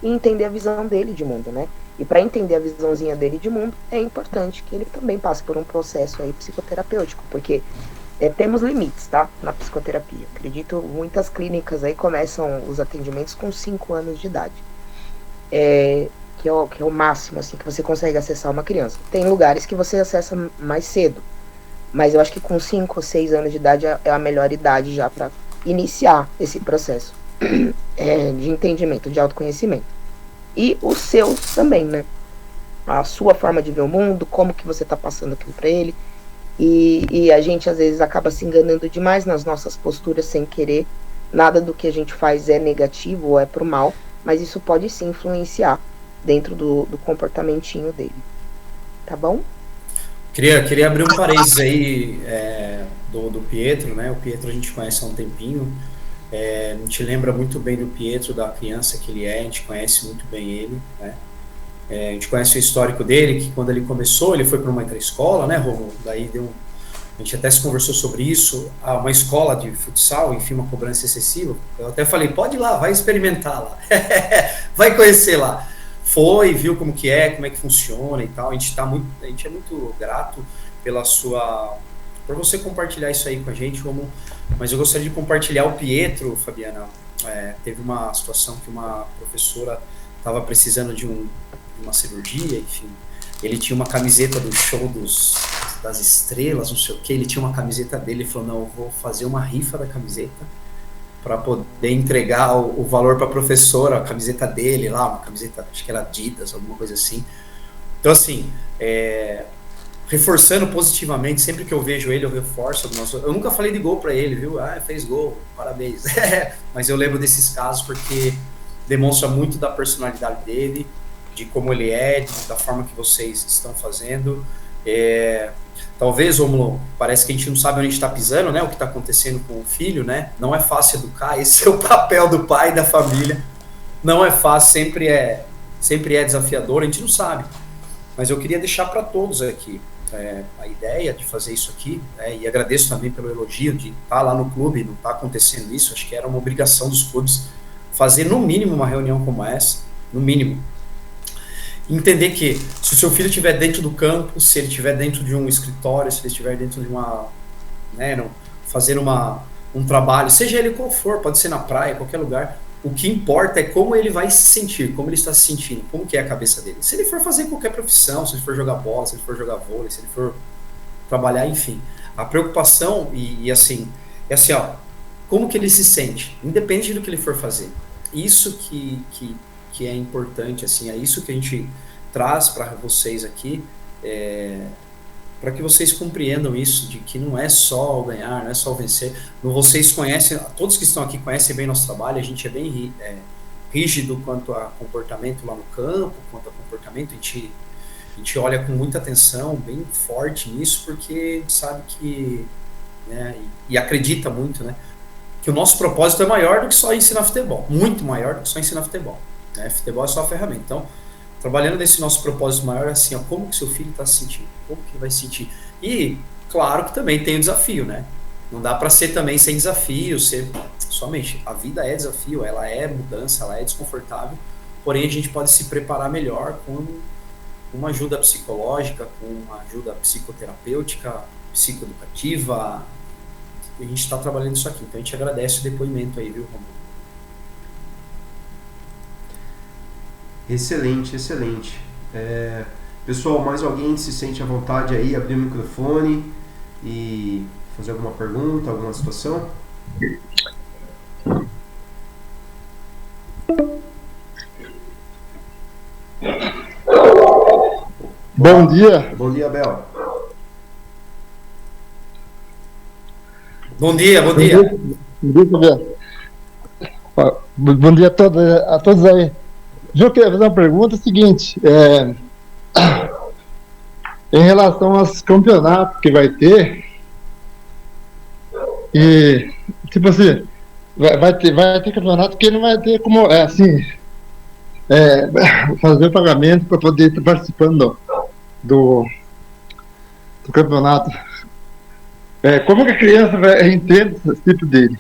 e entender a visão dele de mundo, né? E para entender a visãozinha dele de mundo, é importante que ele também passe por um processo aí psicoterapêutico, porque temos limites, tá? Na psicoterapia. Acredito, muitas clínicas aí começam os atendimentos com 5 anos de idade. Que é o máximo, assim, que você consegue acessar uma criança. Tem lugares que você acessa mais cedo, mas eu acho que com 5 ou 6 anos de idade é a melhor idade já para iniciar esse processo de entendimento, de autoconhecimento. E os seus também, né? A sua forma de ver o mundo, como que você tá passando aquilo para ele. E a gente às vezes acaba se enganando demais nas nossas posturas sem querer. Nada do que a gente faz é negativo ou é pro mal, mas isso pode sim influenciar dentro do comportamentinho dele. Tá bom? Queria abrir um parênteses aí do Pietro, né? O Pietro a gente conhece há um tempinho. A gente lembra muito bem do Pietro, da criança que ele é, a gente conhece muito bem ele, né? A gente conhece o histórico dele, que quando ele começou, ele foi para uma escola, né, Romulo? Daí a gente até se conversou sobre isso, uma escola de futsal, enfim, uma cobrança excessiva. Eu até falei, pode ir lá, vai experimentar lá, vai conhecer lá. Foi, viu como que funciona e tal. A gente é muito grato por você compartilhar isso aí com a gente, Romulo. Mas eu gostaria de compartilhar o Pietro, Fabiana. Teve uma situação que uma professora estava precisando de uma cirurgia, enfim. Ele tinha uma camiseta do show das estrelas, não sei o que. Ele tinha uma camiseta dele e falou, não, eu vou fazer uma rifa da camiseta para poder entregar o valor para a professora, a camiseta dele lá, uma camiseta, acho que era Adidas, alguma coisa assim. Então, assim, reforçando positivamente, sempre que eu vejo ele, eu reforço. Eu nunca falei de gol para ele, viu? Fez gol, parabéns. Mas eu lembro desses casos porque demonstra muito da personalidade dele, de como ele da forma que vocês estão fazendo. Talvez, Romulo, parece que a gente não sabe onde a gente está pisando, né? O que está acontecendo com o filho, né? Não é fácil educar, esse é o papel do pai e da família. Não é fácil, sempre é desafiador, a gente não sabe. Mas eu queria deixar para todos aqui a ideia de fazer isso aqui, e agradeço também pelo elogio de estar lá no clube, não está acontecendo isso. Acho que era uma obrigação dos clubes fazer no mínimo uma reunião como essa, no mínimo. Entender que se o seu filho estiver dentro do campo, se ele estiver dentro de um escritório, se ele estiver dentro de fazendo um trabalho, seja ele qual for, pode ser na praia, qualquer lugar, o que importa é como ele vai se sentir, como ele está se sentindo, como que é a cabeça dele. Se ele for fazer qualquer profissão, se ele for jogar bola, se ele for jogar vôlei, se ele for trabalhar, enfim. A preocupação como que ele se sente, independente do que ele for fazer. Isso que é importante, assim, é isso que a gente traz para vocês aqui, para que vocês compreendam isso, de que não é só ganhar, não é só vencer. Vocês conhecem, todos que estão aqui conhecem bem nosso trabalho, a gente é bem rígido quanto a comportamento lá no campo, quanto a comportamento, a gente olha com muita atenção, bem forte nisso, porque a gente sabe que, né, e acredita muito, né, que o nosso propósito é maior do que só ensinar futebol, muito maior do que só ensinar futebol. Futebol é só a ferramenta. Então, trabalhando nesse nosso propósito maior, assim, como que seu filho está se sentindo, como que ele vai se sentir. E, claro que também tem o desafio, né? Não dá para ser também sem desafio, ser somente. A vida é desafio, ela é mudança, ela é desconfortável, porém a gente pode se preparar melhor com uma ajuda psicológica, com uma ajuda psicoterapêutica, psicoeducativa. A gente está trabalhando isso aqui, então a gente agradece o depoimento aí, viu, Romulo? Excelente, excelente. Pessoal, mais alguém se sente à vontade aí, abrir o microfone e fazer alguma pergunta, alguma situação? Bom dia. Bom dia, Abel. Bom dia, bom dia. Bom dia, bom dia a todos aí. Eu queria fazer uma pergunta seguinte, em relação aos campeonatos que vai ter, e tipo assim, vai ter campeonato que não vai ter como, fazer o pagamento para poder estar participando do campeonato. Como que a criança entende esse tipo dele?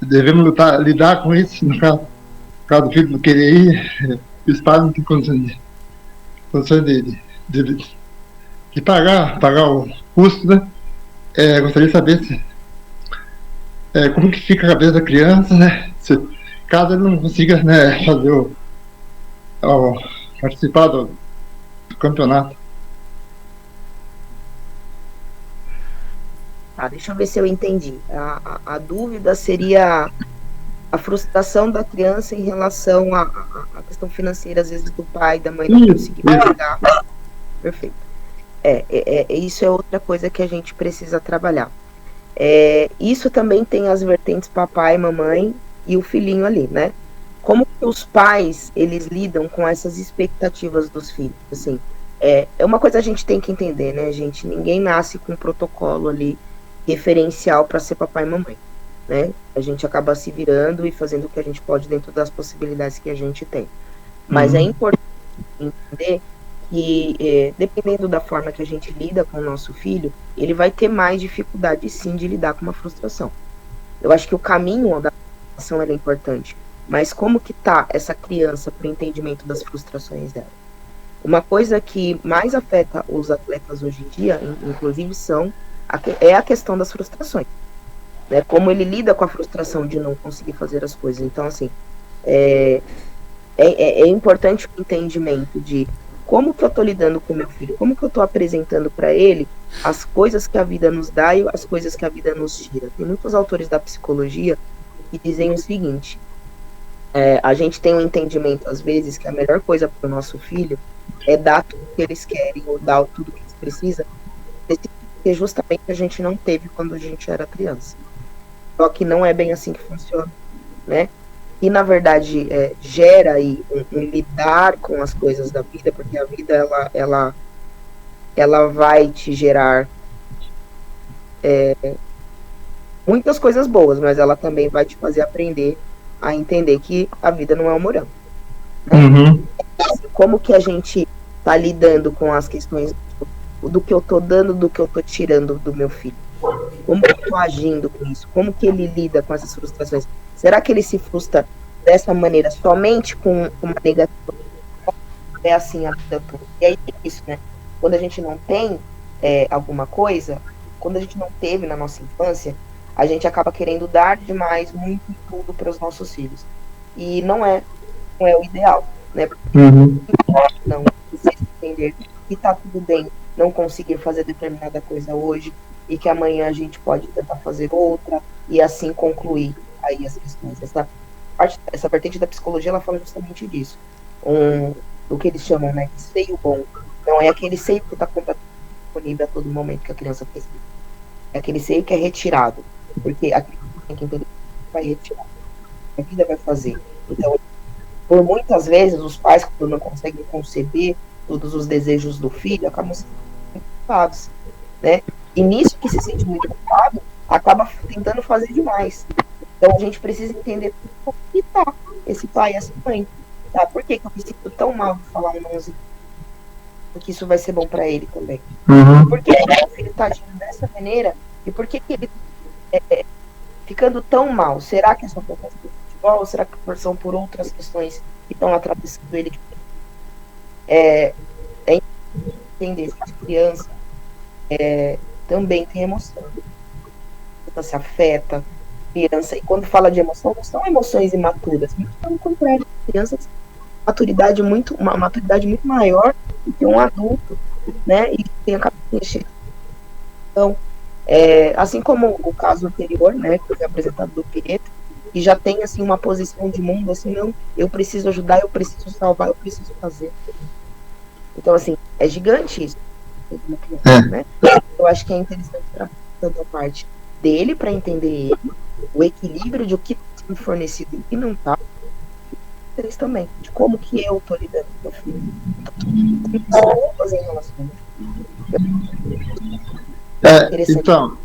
Devemos lidar com isso, no caso do filho não querer ir, os pais não têm condições de pagar o custo, né? Gostaria de saber como que fica a cabeça da criança, né? Caso ele não consiga, né, fazer participar do campeonato. Deixa eu ver se eu entendi. A dúvida seria a frustração da criança em relação à questão financeira, às vezes do pai e da mãe não conseguir pagar. Perfeito. Isso é outra coisa que a gente precisa trabalhar. Isso também tem as vertentes papai, mamãe e o filhinho ali, né? Como que os pais, eles lidam com essas expectativas dos filhos? Assim, é uma coisa a gente tem que entender, né, gente? Ninguém nasce com um protocolo ali referencial para ser papai e mamãe, né? A gente acaba se virando e fazendo o que a gente pode dentro das possibilidades que a gente tem. Mas é importante entender que, dependendo da forma que a gente lida com o nosso filho, ele vai ter mais dificuldade, sim, de lidar com uma frustração. Eu acho que o caminho da frustração é importante, mas como que tá essa criança para o entendimento das frustrações dela? Uma coisa que mais afeta os atletas hoje em dia, inclusive, é a questão das frustrações, né? Como ele lida com a frustração de não conseguir fazer as coisas. Então, assim, é importante o entendimento de como que eu estou lidando com meu filho, como que eu estou apresentando para ele as coisas que a vida nos dá e as coisas que a vida nos tira. Tem muitos autores da psicologia que dizem o seguinte: a gente tem um entendimento, às vezes, que a melhor coisa para o nosso filho é dar tudo que eles querem ou dar tudo que eles precisam, que justamente a gente não teve quando a gente era criança. Só que não é bem assim que funciona, né? E, na verdade, gera aí um lidar com as coisas da vida, porque a vida, ela vai te gerar muitas coisas boas, mas ela também vai te fazer aprender a entender que a vida não é um morango. Né? Como que a gente tá lidando com as questões do que eu tô dando, do que eu tô tirando do meu filho? Como que eu tô agindo com isso? Como que ele lida com essas frustrações? Será que ele se frustra dessa maneira somente com uma negativa? É assim a vida toda. E aí tem isso, né? Quando a gente não tem alguma coisa, quando a gente não teve na nossa infância, a gente acaba querendo dar demais, muito e tudo para os nossos filhos. E não é o ideal, né? Não precisa entender que tá tudo bem não conseguir fazer determinada coisa hoje e que amanhã a gente pode tentar fazer outra e assim concluir aí as questões. Essa vertente da psicologia, ela fala justamente disso. O que eles chamam, né, de seio bom. Não é aquele seio que está completamente disponível a todo momento que a criança precisa. É aquele seio que é retirado. Porque a criança tem que entender que vai retirar. A vida vai fazer. Então, por muitas vezes, os pais, quando não conseguem conceber todos os desejos do filho, acabam sendo muito culpados, né? E nisso que se sente muito culpado, acaba tentando fazer demais. Então, a gente precisa entender como que tá esse pai e essa mãe. Tá? Por que eu me sinto tão mal de falar um nãozinho? Porque isso vai ser bom para ele também. Porque o filho tá agindo dessa maneira, E por que ele ficando tão mal? Será que é só por causa do futebol? Ou será que são por outras questões que estão atravessando ele? É entender que a criança também tem emoção. Ela se afeta, criança, e quando fala de emoção, não são emoções imaturas, muito pelo contrário, crianças uma maturidade muito maior do que um adulto, né? E tem a capacidade. Então, assim como o caso anterior, né, que foi apresentado do Pietro, e já tem assim uma posição de mundo assim, não, eu preciso ajudar, eu preciso salvar, eu preciso fazer. Então, assim, é gigante isso, né? Eu acho que é interessante trabalhar tanto a parte dele para entender ele, o equilíbrio de o que está sendo fornecido e o que não está, eles também, de como que eu estou lidando com o meu filho. Pessoas em relação. Então,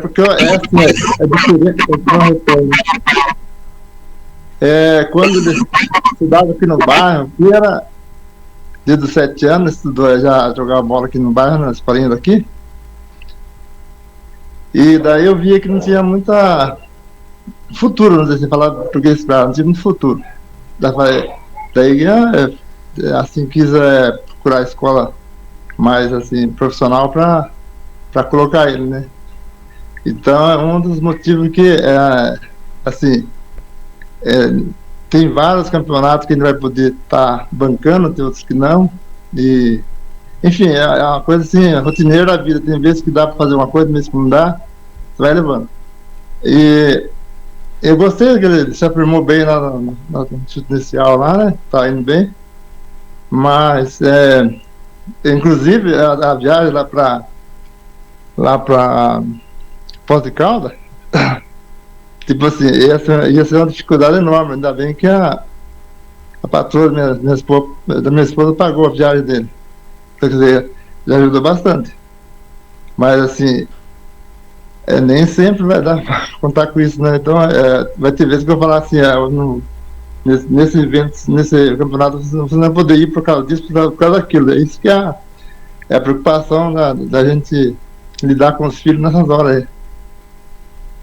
porque é diferente. Quando ele estudava aqui no bairro, que era desde os 7 anos, estudou, já jogava bola aqui no bairro, nas escolinhas daqui. E daí eu via que não tinha muita futuro, não sei se falar português, não tinha muito futuro. Daí assim, quis procurar a escola mais assim, profissional para colocar ele, né? Então é um dos motivos que assim, tem vários campeonatos que ele vai poder estar bancando, tem outros que não, e enfim, é uma coisa assim, rotineira da vida. Tem vezes que dá para fazer uma coisa, vezes que não dá, você vai levando. E eu gostei que ele se afirmou bem lá no instituto inicial lá, né? Tá indo bem. Mas inclusive a viagem lá para Poços de Caldas, tipo assim, ia ser uma dificuldade enorme. Ainda bem que a patroa da minha esposa pagou a viagem dele. Quer dizer, já ajudou bastante. Mas assim, nem sempre vai dar para contar com isso, né? Então vai ter vezes que eu falar assim, nesse evento, nesse campeonato, você não vai poder ir por causa disso, por causa daquilo. É isso que é a preocupação da gente lidar com os filhos nessas horas aí.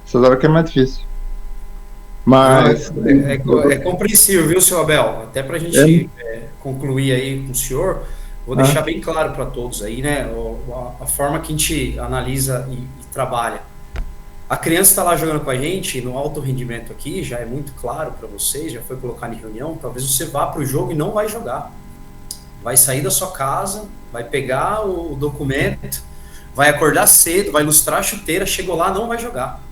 Essas horas que é mais difícil. Mas é compreensível, viu, seu Abel? Até para a gente concluir aí com o senhor, vou deixar bem claro para todos aí, né, a forma que a gente analisa e trabalha. A criança está lá jogando com a gente, no alto rendimento aqui, já é muito claro para vocês, já foi colocado em reunião, talvez você vá para o jogo e não vai jogar. Vai sair da sua casa, vai pegar o documento, vai acordar cedo, vai lustrar a chuteira, chegou lá, não vai jogar.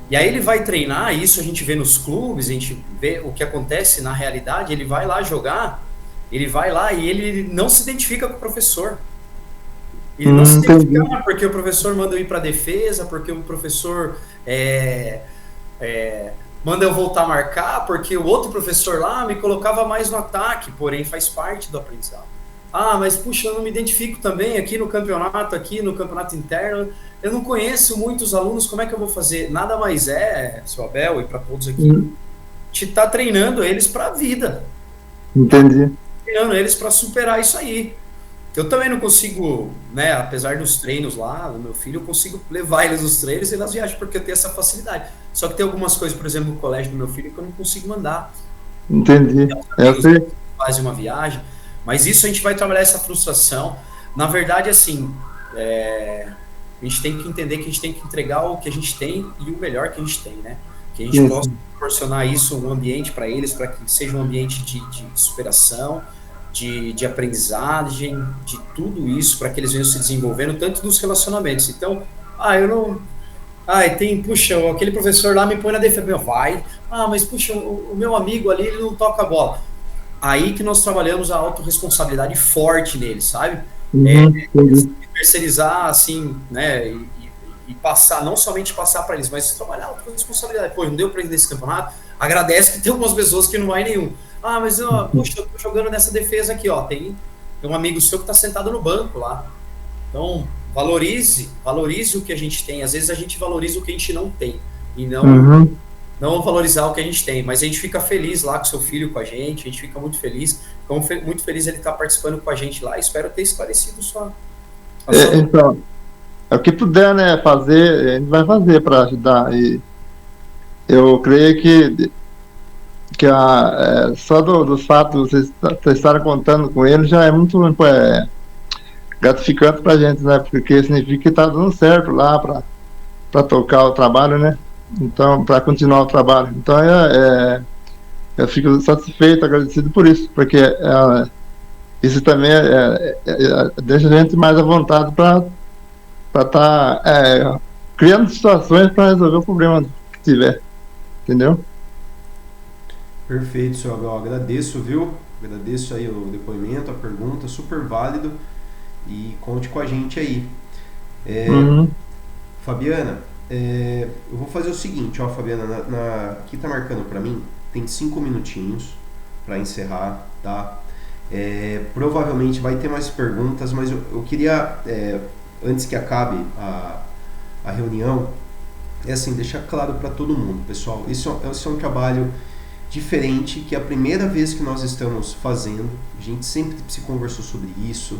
E aí ele vai treinar, isso a gente vê nos clubes, a gente vê o que acontece na realidade, ele vai lá jogar, ele vai lá e ele não se identifica com o professor. Ele não se identifica porque o professor manda eu ir para a defesa, porque o professor manda eu voltar a marcar, porque o outro professor lá me colocava mais no ataque, porém faz parte do aprendizado. Ah, mas puxa, eu não me identifico também aqui no campeonato interno, eu não conheço muitos alunos, como é que eu vou fazer? Nada mais seu Abel e para todos aqui, te tá treinando eles para a vida. Entendi. Treinando eles para superar isso aí. Eu também não consigo, né, apesar dos treinos lá do meu filho, eu consigo levar eles nos treinos e nas viagens, porque eu tenho essa facilidade. Só que tem algumas coisas, por exemplo, no colégio do meu filho, que eu não consigo mandar. Entendi. Eu sei. Faz uma viagem, mas isso a gente vai trabalhar essa frustração. Na verdade, assim, a gente tem que entender que a gente tem que entregar o que a gente tem e o melhor que a gente tem, né? Que a gente possa proporcionar isso, um ambiente para eles, para que seja um ambiente de superação, de aprendizagem, de tudo isso, para que eles venham se desenvolvendo, tanto nos relacionamentos. Então, puxa, aquele professor lá me põe na defesa, vai, mas puxa, o meu amigo ali, ele não toca a bola. Aí que nós trabalhamos a autorresponsabilidade forte nele, sabe? Terceirizar, assim, né, e passar, não somente passar para eles, mas trabalhar a autorresponsabilidade. Pô, não deu para ir nesse campeonato? Agradece que tem algumas pessoas que não vai nenhum. Mas puxa, eu tô jogando nessa defesa aqui, ó. Tem um amigo seu que tá sentado no banco lá. Então, valorize o que a gente tem. Às vezes a gente valoriza o que a gente não tem. E não valorizar o que a gente tem. Mas a gente fica feliz lá com seu filho, com a gente fica muito feliz. Ficamos muito feliz ele estar participando com a gente lá. Espero ter esclarecido sua... Então, o que puder, né, fazer, a gente vai fazer para ajudar. E eu creio que só dos fatos de vocês estarem contando com ele já é muito gratificante para a gente, né? Porque significa que está dando certo lá para tocar o trabalho, né? Então, para continuar o trabalho. Então, eu fico satisfeito, agradecido por isso, porque isso também deixa a gente mais à vontade para estar criando situações para resolver o problema que tiver, entendeu? Perfeito, seu Abel. Agradeço, viu? Agradeço aí o depoimento, a pergunta, super válido. E conte com a gente aí. Fabiana, eu vou fazer o seguinte, ó, Fabiana, aqui tá marcando para mim, tem 5 minutinhos para encerrar, tá? Provavelmente vai ter mais perguntas, mas eu queria, antes que acabe a reunião, assim, deixar claro para todo mundo, pessoal, esse é um trabalho diferente, que é a primeira vez que nós estamos fazendo, a gente sempre se conversou sobre isso,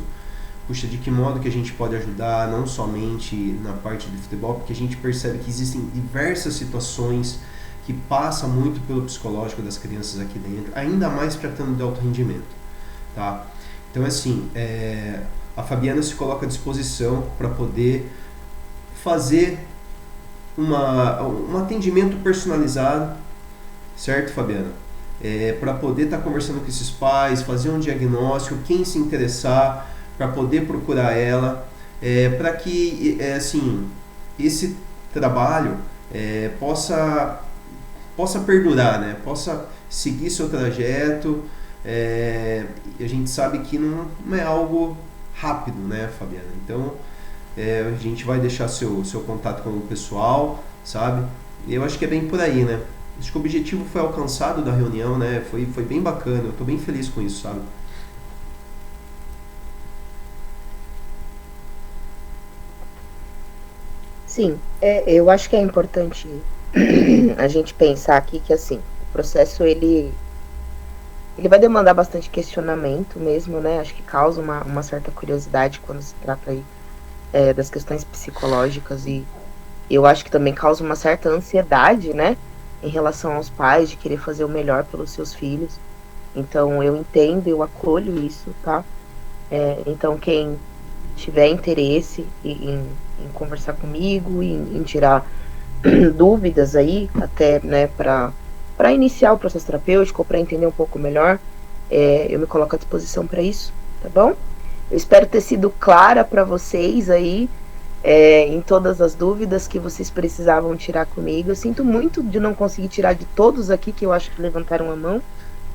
puxa, de que modo que a gente pode ajudar, não somente na parte de futebol, porque a gente percebe que existem diversas situações que passam muito pelo psicológico das crianças aqui dentro, ainda mais tratando de alto rendimento, tá? Então, assim, a Fabiana se coloca à disposição para poder fazer um atendimento personalizado, certo, Fabiana? Para poder estar conversando com esses pais, fazer um diagnóstico, quem se interessar, para poder procurar ela, para que assim, esse trabalho possa perdurar, né? Possa seguir seu trajeto. E a gente sabe que não é algo rápido, né, Fabiana? Então, a gente vai deixar seu contato com o pessoal, sabe? Eu acho que é bem por aí, né? Acho que o objetivo foi alcançado da reunião, né? Foi bem bacana, eu tô bem feliz com isso, sabe? Sim, eu acho que é importante a gente pensar aqui que, assim, o processo, ele vai demandar bastante questionamento mesmo, né? Acho que causa uma certa curiosidade quando se trata aí das questões psicológicas, e eu acho que também causa uma certa ansiedade, né? Em relação aos pais, de querer fazer o melhor pelos seus filhos. Então, eu entendo, eu acolho isso, tá? Então, quem tiver interesse em conversar comigo, em tirar dúvidas aí, até, né, para iniciar o processo terapêutico, ou para entender um pouco melhor, eu me coloco à disposição para isso, tá bom? Eu espero ter sido clara para vocês aí, em todas as dúvidas que vocês precisavam tirar comigo. Eu sinto muito de não conseguir tirar de todos aqui, que eu acho que levantaram a mão,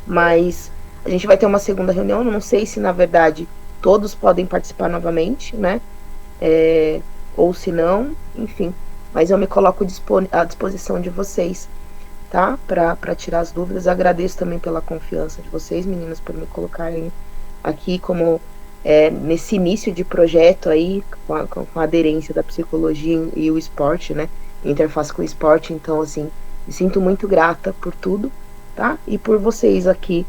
mas a gente vai ter uma segunda reunião, eu não sei se, na verdade, todos podem participar novamente, né? Ou se não, enfim. Mas eu me coloco à disposição de vocês, tá? Para tirar as dúvidas. Agradeço também pela confiança de vocês, meninas, por me colocarem aqui como nesse início de projeto aí, com a aderência da psicologia e o esporte, né? Interface com o esporte. Então, assim, me sinto muito grata por tudo, tá? E por vocês aqui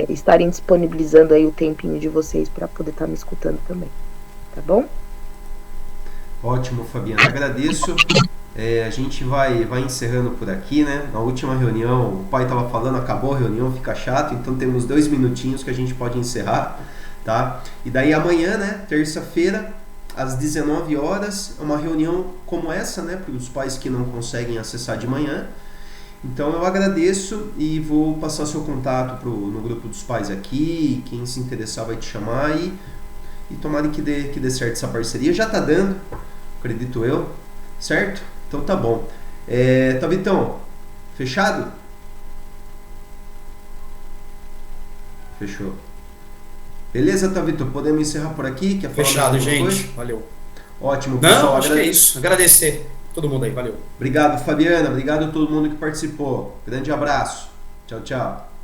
estarem disponibilizando aí o tempinho de vocês para poder estar me escutando também, tá bom? Ótimo, Fabiana, agradeço. A gente vai encerrando por aqui, né? Na última reunião, o pai estava falando, acabou a reunião, fica chato, então temos 2 minutinhos que a gente pode encerrar, tá? E daí amanhã, né, terça-feira, às 19 horas, uma reunião como essa, né, para os pais que não conseguem acessar de manhã. Então eu agradeço e vou passar seu contato no grupo dos pais aqui, quem se interessar vai te chamar e tomara que dê certo essa parceria. Já tá dando, acredito eu, certo? Então tá bom. Tavitão, fechado? Fechou. Beleza, Tavito? Podemos encerrar por aqui? Quer falar Fechado, gente. Coisa? Valeu. Ótimo, pessoal. Não, acho que é isso. Agradecer todo mundo aí. Valeu. Obrigado, Fabiana. Obrigado a todo mundo que participou. Grande abraço. Tchau, tchau.